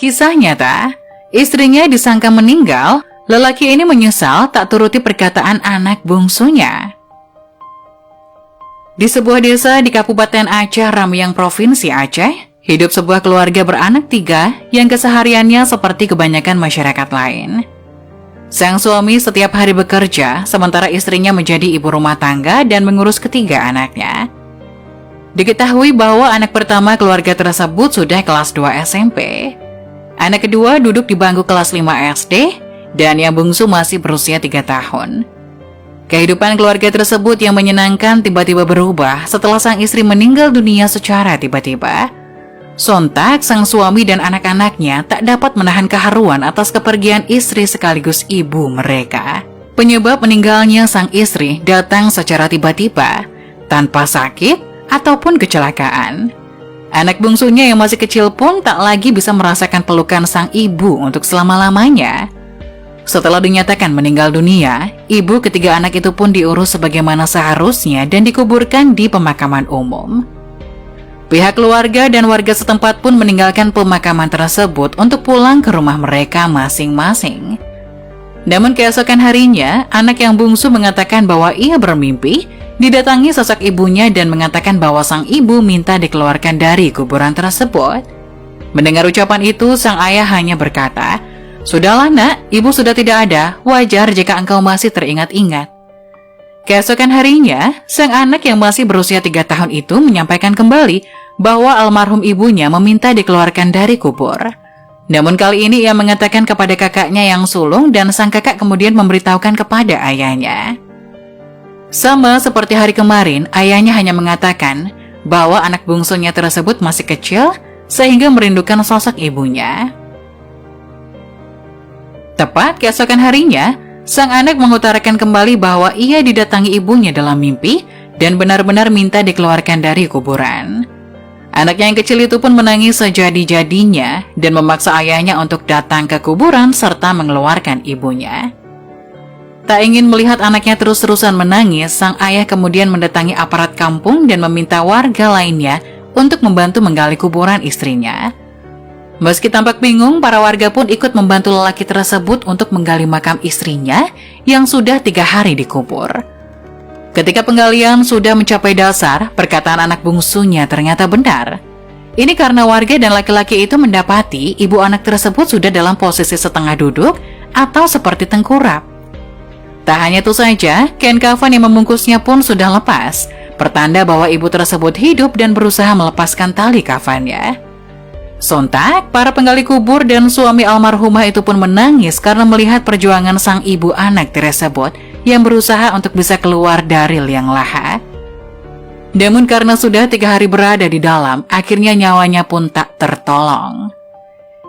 Kisah nyata, istrinya disangka meninggal, lelaki ini menyesal tak turuti perkataan anak bungsunya. Di sebuah desa di Kabupaten Aceh Ramiang, Provinsi Aceh, hidup sebuah keluarga beranak 3 yang kesehariannya seperti kebanyakan masyarakat lain. Sang suami setiap hari bekerja, sementara istrinya menjadi ibu rumah tangga dan mengurus ketiga anaknya. Diketahui bahwa anak pertama keluarga tersebut sudah kelas 2 SMP. Anak kedua duduk di bangku kelas 5 SD, dan yang bungsu masih berusia 3 tahun. Kehidupan keluarga tersebut yang menyenangkan tiba-tiba berubah setelah sang istri meninggal dunia secara tiba-tiba. Sontak, sang suami dan anak-anaknya tak dapat menahan keharuan atas kepergian istri sekaligus ibu mereka. Penyebab meninggalnya sang istri datang secara tiba-tiba, tanpa sakit ataupun kecelakaan. Anak bungsunya yang masih kecil pun tak lagi bisa merasakan pelukan sang ibu untuk selama-lamanya. Setelah dinyatakan meninggal dunia, ibu ketiga anak itu pun diurus sebagaimana seharusnya dan dikuburkan di pemakaman umum. Pihak keluarga dan warga setempat pun meninggalkan pemakaman tersebut untuk pulang ke rumah mereka masing-masing. Namun keesokan harinya, anak yang bungsu mengatakan bahwa ia bermimpi didatangi sosok ibunya dan mengatakan bahwa sang ibu minta dikeluarkan dari kuburan tersebut. Mendengar ucapan itu, sang ayah hanya berkata, "Sudahlah nak, ibu sudah tidak ada, wajar jika engkau masih teringat-ingat." Keesokan harinya, sang anak yang masih berusia 3 tahun itu menyampaikan kembali bahwa almarhum ibunya meminta dikeluarkan dari kubur. Namun kali ini ia mengatakan kepada kakaknya yang sulung dan sang kakak kemudian memberitahukan kepada ayahnya. Sama seperti hari kemarin, ayahnya hanya mengatakan bahwa anak bungsunya tersebut masih kecil sehingga merindukan sosok ibunya. Tepat keesokan harinya, sang anak mengutarakan kembali bahwa ia didatangi ibunya dalam mimpi dan benar-benar minta dikeluarkan dari kuburan. Anaknya yang kecil itu pun menangis sejadi-jadinya dan memaksa ayahnya untuk datang ke kuburan serta mengeluarkan ibunya. Tak ingin melihat anaknya terus-terusan menangis, sang ayah kemudian mendatangi aparat kampung dan meminta warga lainnya untuk membantu menggali kuburan istrinya. Meski tampak bingung, para warga pun ikut membantu lelaki tersebut untuk menggali makam istrinya yang sudah 3 hari dikubur. Ketika penggalian sudah mencapai dasar, perkataan anak bungsunya ternyata benar. Ini karena warga dan laki-laki itu mendapati ibu anak tersebut sudah dalam posisi setengah duduk atau seperti tengkurap. Tak hanya itu saja, kain kafan yang membungkusnya pun sudah lepas, pertanda bahwa ibu tersebut hidup dan berusaha melepaskan tali kafannya. Sontak, para penggali kubur dan suami almarhumah itu pun menangis karena melihat perjuangan sang ibu anak tersebut yang berusaha untuk bisa keluar dari liang lahat. Namun karena sudah 3 hari berada di dalam, akhirnya nyawanya pun tak tertolong.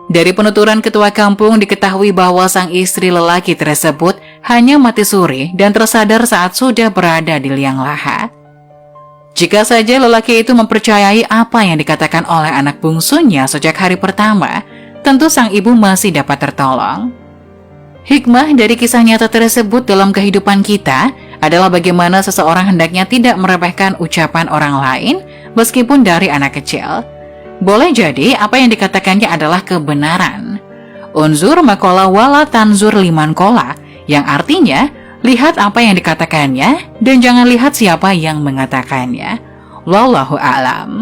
Dari penuturan ketua kampung diketahui bahwa sang istri lelaki tersebut hanya mati suri dan tersadar saat sudah berada di liang lahat. Jika saja lelaki itu mempercayai apa yang dikatakan oleh anak bungsunya sejak hari pertama, tentu sang ibu masih dapat tertolong. Hikmah dari kisah nyata tersebut dalam kehidupan kita adalah bagaimana seseorang hendaknya tidak meremehkan ucapan orang lain meskipun dari anak kecil. Boleh jadi apa yang dikatakannya adalah kebenaran. Unzur makola wala tanzur liman kola, yang artinya lihat apa yang dikatakannya dan jangan lihat siapa yang mengatakannya. Wallahu a'lam.